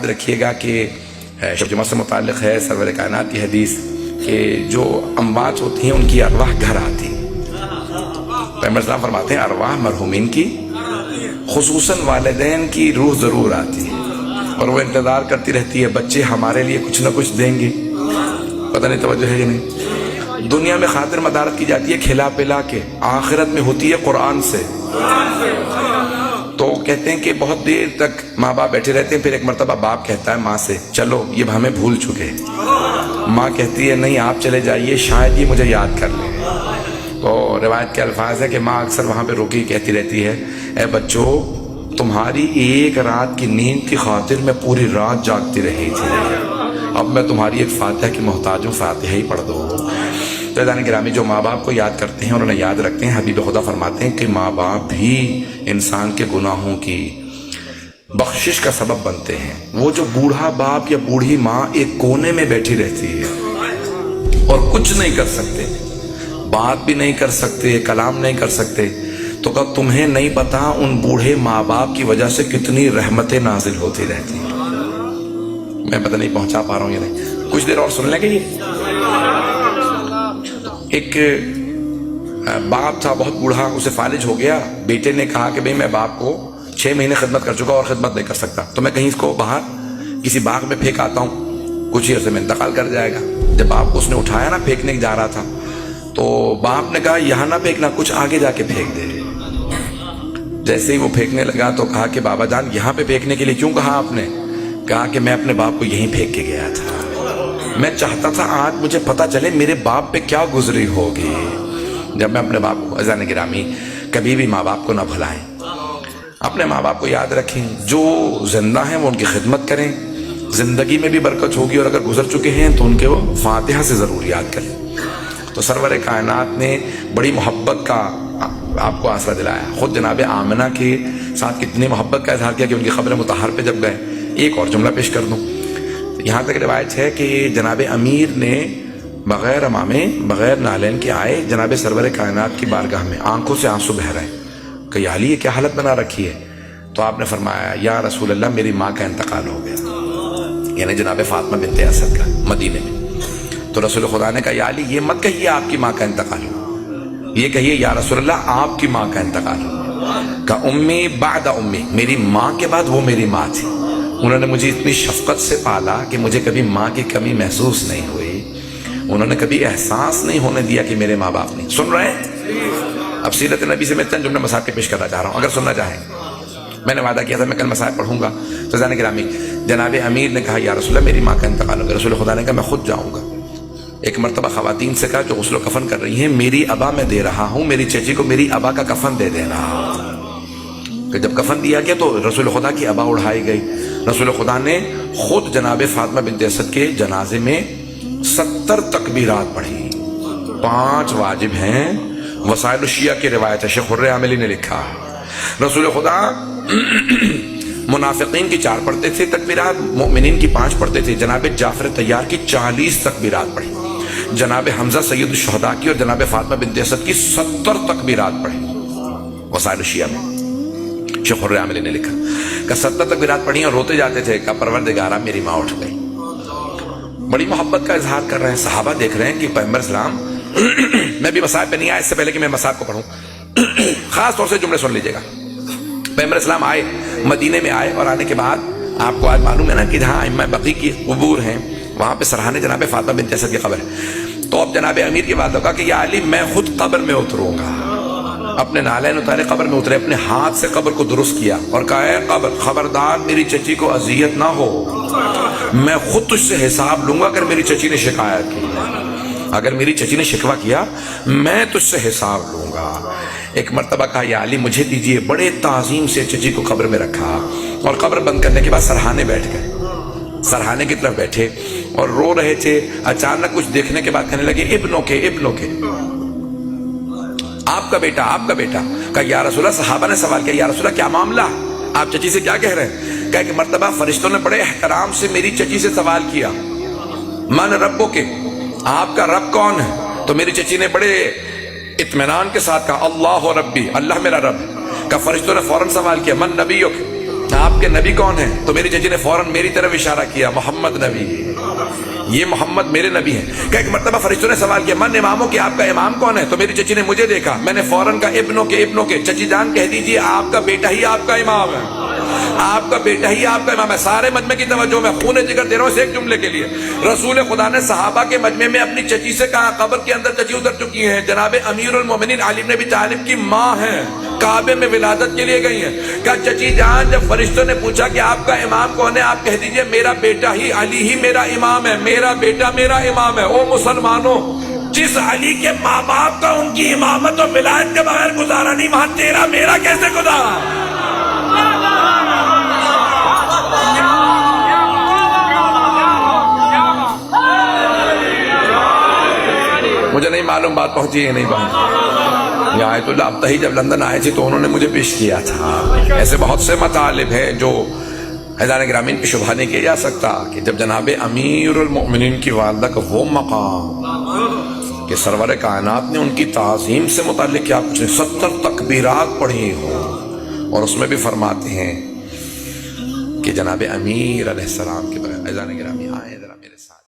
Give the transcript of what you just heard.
رکھیے گا کہ شب جمعہ سے متعلق ہے سرور کائنات کی حدیث کہ جو اموات ہوتی ہیں ان کی ارواح گھر آتی ہیں۔ پیغمبر اسلام فرماتے ہیں ارواح مرحومین کی خصوصاً والدین کی روح ضرور آتی ہے اور وہ انتظار کرتی رہتی ہے بچے ہمارے لیے کچھ نہ کچھ دیں گے۔ پتہ نہیں توجہ ہے کہ نہیں؟ دنیا میں خاطر مدارت کی جاتی ہے کھلا پلا کے، آخرت میں ہوتی ہے قرآن سے۔ تو کہتے ہیں کہ بہت دیر تک ماں باپ بیٹھے رہتے ہیں، پھر ایک مرتبہ باپ کہتا ہے ماں سے چلو یہ ہمیں بھول چکے، ماں کہتی ہے نہیں آپ چلے جائیے شاید یہ مجھے یاد کر لیں۔ تو روایت کے الفاظ ہے کہ ماں اکثر وہاں پہ رکی کہتی رہتی ہے اے بچوں تمہاری ایک رات کی نیند کی خاطر میں پوری رات جاگتی رہی تھی، اب میں تمہاری ایک فاتحہ کی محتاج ہوں، فاتحہ ہی پڑھ دو۔ تو عزیزان گرامی جو ماں باپ کو یاد کرتے ہیں اور انہیں یاد رکھتے ہیں، حبیب خدا فرماتے ہیں کہ ماں باپ بھی انسان کے گناہوں کی بخشش کا سبب بنتے ہیں۔ وہ جو بوڑھا باپ یا بوڑھی ماں ایک کونے میں بیٹھی رہتی ہے اور کچھ نہیں کر سکتے، بات بھی نہیں کر سکتے، کلام نہیں کر سکتے، تو کہ تمہیں نہیں پتا ان بوڑھے ماں باپ کی وجہ سے کتنی رحمتیں نازل ہوتی رہتی ہیں۔ میں پتہ نہیں پہنچا پا رہا ہوں یا نہیں، کچھ دیر اور سن لیں گے۔ یہ ایک باپ تھا بہت بوڑھا، اسے فالج ہو گیا، بیٹے نے کہا کہ بھئی میں باپ کو 6 مہینے خدمت کر چکا اور خدمت نہیں کر سکتا، تو میں کہیں اس کو باہر کسی باغ میں پھینک آتا ہوں، کچھ ہی عرصے میں انتقال کر جائے گا۔ جب باپ کو اس نے اٹھایا نا پھینکنے جا رہا تھا تو باپ نے کہا یہاں نہ پھینکنا، کچھ آگے جا کے پھینک دے۔ جیسے ہی وہ پھینکنے لگا تو کہا کہ بابا جان یہاں پہ پھینکنے کے لیے کیوں کہا آپ نے؟ کہا کہ میں اپنے باپ کو یہیں پھینک کے گیا تھا، میں چاہتا تھا آج مجھے پتا چلے میرے باپ پہ کیا گزری ہوگی جب میں اپنے باپ کو۔ عزیزان گرامی کبھی بھی ماں باپ کو نہ بھلائیں، اپنے ماں باپ کو یاد رکھیں، جو زندہ ہیں وہ ان کی خدمت کریں، زندگی میں بھی برکت ہوگی، اور اگر گزر چکے ہیں تو ان کے وہ فاتحہ سے ضرور یاد کریں۔ تو سرور کائنات نے بڑی محبت کا آپ کو آسرا دلایا، خود جناب آمنہ کے ساتھ کتنی محبت کا اظہار کیا کہ ان کی قبر مطہر پہ جب گئے۔ ایک اور جملہ پیش کر دوں، یہاں تک روایت ہے کہ جناب امیر نے بغیر امامے بغیر نالین کے آئے جناب سرور کائنات کی بارگاہ میں، آنکھوں سے آنسو بہہ رہے ہیں کہ یا علی یہ کیا حالت بنا رکھی ہے؟ تو آپ نے فرمایا یا رسول اللہ میری ماں کا انتقال ہو گیا، یعنی جناب فاطمہ بنت اسد کا، مدینے میں۔ تو رسول خدا نے کہا یا علی یہ مت کہیے آپ کی ماں کا انتقال ہو، یہ کہیے یا رسول اللہ آپ کی ماں کا انتقال ہو۔ کہ امی بعد امی، میری ماں کے بعد وہ میری ماں تھی، انہوں نے مجھے اتنی شفقت سے پالا کہ مجھے کبھی ماں کی کمی محسوس نہیں ہوئی، انہوں نے کبھی احساس نہیں ہونے دیا کہ میرے ماں باپ نہیں۔ سن رہے ہیں؟ اب سیرت نبی سے میں چند جملے مسائل کے پیش کرنا چاہ رہا ہوں، اگر سننا چاہیں۔ میں نے وعدہ کیا تھا میں کل مسائل پڑھوں گا۔ تو عزیزان گرامی جناب امیر نے کہا یا رسول اللہ میری ماں کا انتقال ہو گیا۔ رسول خدا نے کہا میں خود جاؤں گا۔ ایک مرتبہ خواتین سے کہا جو غسل و کفن کر رہی ہیں میری ابا میں دے رہا ہوں، میری چچی کو میری ابا کا کفن دے دینا۔ کہ جب کفن دیا گیا تو رسول خدا کی ابا اڑھائی گئی، رسول خدا نے خود جناب فاطمہ بنت اسد کے جنازے میں 70 تکبیرات پڑھی، 5 واجب ہیں، وسائل الشیعہ کی روایت ہے، شیخ حر عاملی نے لکھا۔ رسول خدا منافقین کی 4 پڑھتے تھے تکبیرات، مؤمنین کی 5 پڑھتے تھے، جناب جعفر طیار کی 40 تکبیرات پڑھی، جناب حمزہ سید الشہداء کی اور جناب فاطمہ بنت اسد کی 70 تکبیرات پڑھی، وسائل الشیعہ میں شیخ حر عاملی نے لکھا کہ 70 تکبیرات پڑھی اور روتے جاتے تھے کہ پروردگارا میری ماں اٹھ گئی۔ بڑی محبت کا اظہار کر رہے ہیں، صحابہ دیکھ رہے ہیں کہ پیغمبر اسلام میں بھی مصائب پہ نہیں آیا، اس سے پہلے کہ میں مصائب کو پڑھوں خاص طور سے جملے سن لیجیے گا۔ پیغمبر اسلام آئے، مدینے میں آئے، اور آنے کے بعد آپ کو آج معلوم ہے نا کہ جہاں ائمہ بقیع کی قبور ہیں وہاں پہ سرحانے جناب فاطمہ بنت اسد کی قبر ہے۔ تو اب جناب امیر کی بات ہوگا کہ یا علی میں خود قبر میں اتروں گا، اپنے نالین اتارے قبر میں اترے، اپنے ہاتھ سے قبر کو درست کیا اور کہا اے قبر خبردار میری چچی کو اذیت نہ ہو، میں خود تجھ سے حساب لوں گا اگر میری چچی نے شکایت کی، اگر میری چچی نے شکوہ کیا میں تجھ سے حساب لوں گا۔ ایک مرتبہ کہا یا علی مجھے دیجئے، بڑے تعظیم سے چچی کو قبر میں رکھا اور قبر بند کرنے کے بعد سرحانے بیٹھ گئے، سرحانے کی طرف بیٹھے اور رو رہے تھے۔ اچانک کچھ دیکھنے کے بعد کہنے لگے ابنوں کے آپ کا بیٹا آپ کا بیٹا۔ کہا یا رسول اللہ، صحابہ نے سوال کیا یا رسول اللہ کیا معاملہ، آپ چچی سے کیا کہہ رہے ہیں؟ کہا کہ مرتبہ فرشتوں نے بڑے احترام سے میری چچی سے سوال کیا من ربو کے، آپ کا رب کون ہے؟ تو میری چچی نے بڑے اطمینان کے ساتھ کہا اللہ ربی، اللہ میرا رب ہے۔ کہا فرشتوں نے فوراً سوال کیا من نبیک، آپ کے نبی کون ہیں؟ تو میری چچی نے فوراً میری طرف اشارہ کیا، محمد نبی، یہ محمد میرے نبی ہیں۔ کہ ایک مرتبہ فرشتوں نے سوال کیا من اماموں کہ آپ کا امام کون ہے؟ تو میری چچی نے مجھے دیکھا، میں نے فوراً کہا ابنوں کے چچی جان کہہ دیجئے آپ کا بیٹا ہی آپ کا امام ہے، آپ کا بیٹا ہی آپ کا امام ہے۔ سارے مجمع کی توجہ میں خون جگر دے رہا ہوں اس ایک جملے کے لیے۔ رسول خدا نے صحابہ کے مجمع میں اپنی چچی سے کہا، قبر کے اندر چچی اتر چکی ہیں، جناب امیر المومنین علی بن ابی طالب کی ماں ہیں، کعبے میں ولادت کے لیے گئی ہیں۔ کہا چچی جان جب فرشتوں نے پوچھا کہ آپ کا امام کون ہے، آپ کہہ دیجئے میرا بیٹا ہی علی ہی میرا امام ہے، میرا بیٹا میرا امام ہے۔ او مسلمانوں، جس علی کے ماں باپ کا ان کی امامت و ولایت کے بغیر گزارا نہیں، وہاں تیرا میرا کیسے گزارا؟ مجھے نہیں معلوم بات پہنچی ہے نہیں پہنچی۔ یہ آیت اللہ ابتہی جب لندن آئے تھے تو انہوں نے مجھے پیش کیا تھا۔ ایسے بہت سے مطالب ہیں جو حضران گرامین پہ شبہ نہیں کیا جا سکتا کہ جب جناب امیر المؤمنین کی والدہ کا وہ مقام کہ سرور کائنات نے ان کی تعظیم سے متعلق کیا کچھ نہیں 70 تکبیرات پڑھی ہوں، اور اس میں بھی فرماتے ہیں کہ جناب امیر علیہ السلام کے بغیر حضران گرامی آئے ذرا میرے ساتھ۔